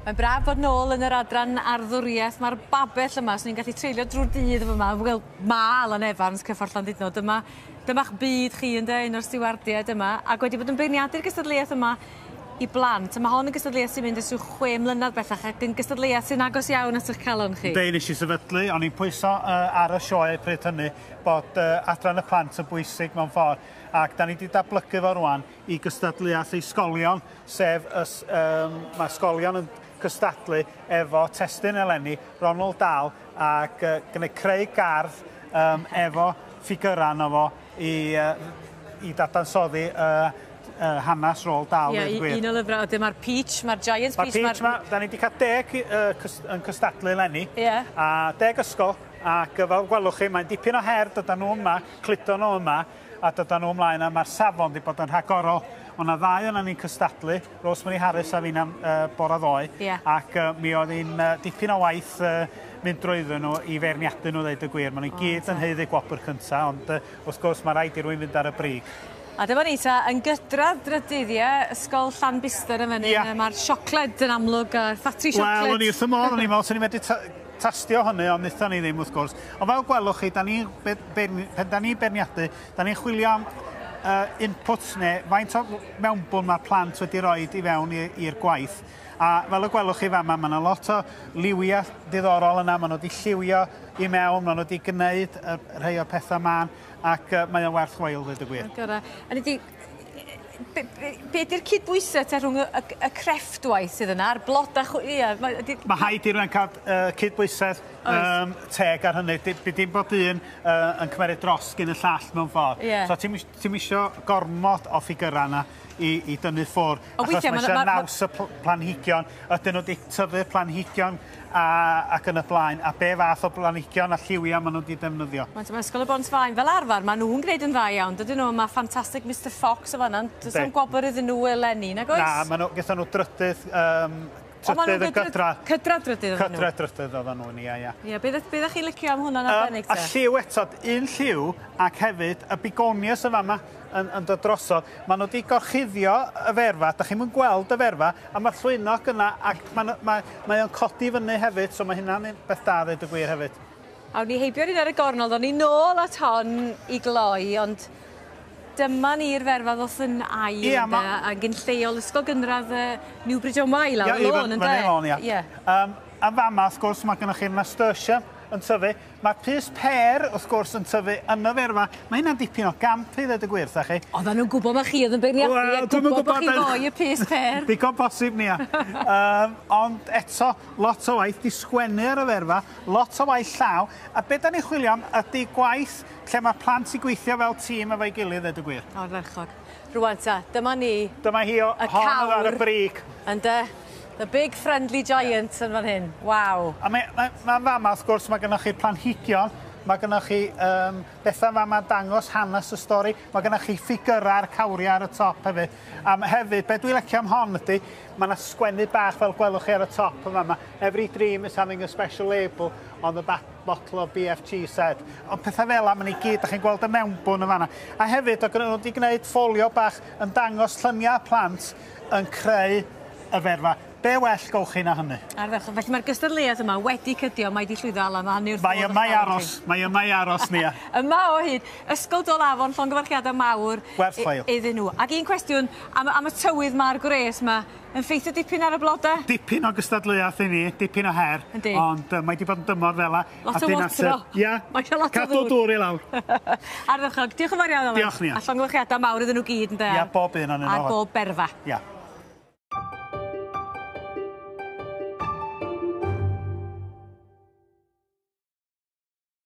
Mae'n braf bod nôl yn yr adran arddwriaeth. Mae'r babell yma, so ni'n gallu treulio drwy'r dydd efo yma. Wel, Alan Evans, Cyffordd Llandudno, dyma'ch byd chi yn un o'r stiwardiaid yma. Ac wedi bod yn beirniadu'r gystadleuaeth yma i blant. Mae hon yn gystadleuaeth sy'n mynd ysgrifennu 6 mlynedd bellach, ac yn gystadleuaeth sy'n agos iawn at eich calon chi. Be, nes i sefydlu, o'n i'n pwyso ar y sioe pryd hynny bod adran y plant yn bwysig mewn ffordd. Ac da ni wedi datblygu fo rwan i gystadleuaeth ysgolion, sef mae ysgolion yn cystadlu efo testyn eleni Ronald Dahl ac gwneud creu gardd efo ffigurau efo i dadansoddi hanes Roald Dahl. Ie, un o lyfrau. Mae'r Peach, mae'r Giant Peach. Mae'r Peach, da ni wedi cael 10 yn cystadlu eleni, a 10 ysgol, ac fel gwelwch chi, mae'n dipyn o her dod nhw yma, cludo nhw yma, a dod nhw ymlaen, a mae'r safon wedi bod yn rhagorol. O'na 2 o'na ni'n cystadlu, Rosemary Harris a fi'n bore ddoe, ac mi oedd hi'n dipyn o waith mynd drwyddyn nhw i feirniadu nhw, ddeud y gwir. Maen nhw'n gyd yn heiddi gwobr cyntaf, ond wrth gwrs mae rhaid i rwy'n fynd ar y brig. A dyma ni ta, yn gydradd drydyddiau, ysgol Llanbister yn fyny, mae'r siocled yn amlwg, a ffatri siocled. Wel, o'n i wrth y modd, o'n i'n meddwl, sy'n ni'n medru tastio hynny, ond wnaethon ni ddim, wrth gwrs. Ond fel gwelwch chi, pan da ni'n beirniadu, da ni'n chwilio am inputs neu faint o mewnbwn mae'r plant wedi rhoi i fewn i'r gwaith. A fel y gwelwch chi fama, mae yna lot o liwiau diddorol yna, maen nhw wedi lliwio i mewn, maen nhw wedi gwneud rhai o pethau man, ac mae o'n werth chweil, dweud y gwir. Be ydy'r cydbwysau rhwng y crefftwaith sydd yna, a'r blodau... Mae haid i rwy'n cael cydbwysedd teg ar hynny. Dim bod un yn cymryd dros gyn y llall mewn ffordd. So ti'n isio gormod o ffigurau yna i dynnu ffwrdd. Achos mae eisiau naws y planhigion. Ydyn nhw wedi tyfu'r planhigion ac yn y blaen. A be fath o planhigion a lliwiau maen nhw wedi defnyddio. Mae Ysgol y Bont Faen fel arfer, maen nhw'n gwneud yn dda iawn. Dydyn nhw, mae ffantastig Mr Fox o fanna. Does am gwobr iddyn nhw eleni, nag oes? Na, maen nhw, gyda nhw drydydd yn gydradd. Cydradd drydydd oedden nhw? Cydradd drydydd oedden nhw, ia. Ie, beth ydych chi'n licio am hwnna'n arbennig te? A lliw eto, un lliw, ac hefyd y bigonias y fama yn dod drosodd. Maen nhw wedi gorchuddio y ferfa, da chi'n mynd gweld y ferfa, a mae'r llwynog yna, ac mae o'n codi fyny hefyd, so mae hynna'n beth da ddeud y gwir hefyd. Awn ni heibio ni ar y gornol, o'n ni nôl at hon i gloi, ond dyma ni'r ferfa ddoth yn ail, ac yn lleol ysgol gynradd Newbridge on Wye lawr lôn, yn de? A fama, wrth gwrs, mae gennych chi'r nasturtium yn tyfu. Mae'r pys per, wrth gwrs, yn tyfu yn y ferfa. Mae hynna'n dipyn o gamp i ddweud y gwir, sa chi? Oedden nhw'n gwybod mae chi oedd yn beirniadu, a gwybod bod chi fwy y pys per. Digon posib ni, ond eto, lot o waith di sgwennu ar y ferfa, lot o waith llaw, a beth da ni'n chwilio am ydy gwaith lle mae plant i gweithio fel tîm efo'i gilydd, ddweud y gwir. O'r ferchog. Rwan ta, dyma ni. Dyma hi o hon ar y brig. Ynde? The big friendly giant yn fan hyn. Waw. A mae'n fama, wrth gwrs, mae gennych chi'r planhigion, mae gennych chi bethau fama dangos hanes y stori, mae gennych chi ffigurau'r cawriau ar y top hefyd. A hefyd, beth dwi'n licio am hon ydy, mae yna sgwennu bach fel gwelwch chi ar y top yn fama. Every dream is having a special label on the back bottle of BFG said. Ond pethau fel am yn ei gyd, da chi'n gweld y mewnbwn yn fanna. A hefyd, oedd nhw wedi gwneud ffolio bach yn dangos lluniau plant yn creu y ferfa. Be well gowch chi na hynny? Felly mae'r gystadleuaeth yma wedi cydio, mae wedi llwyddo Alan, mae yma i aros ni. Yma o hyd, Ysgol Dol Afon, llongyfarchiadau mawr iddyn nhw. Ac un cwestiwn am y tywydd ma'r gwres yma, yn ffeithio dipyn ar y blodau? Dipyn o gystadleuaeth i ni, dipyn o her, ond mae wedi bod yn dymor fel la. Lot o wotro. Ia, cadw dŵr i lawr. Ardderchog, diolch yn fawr iawn. Diolch ni. A llongyfarchiadau mawr iddyn nhw gyd, ynddo? Ia, bob un o'n nhw. A bob berfa. Ia.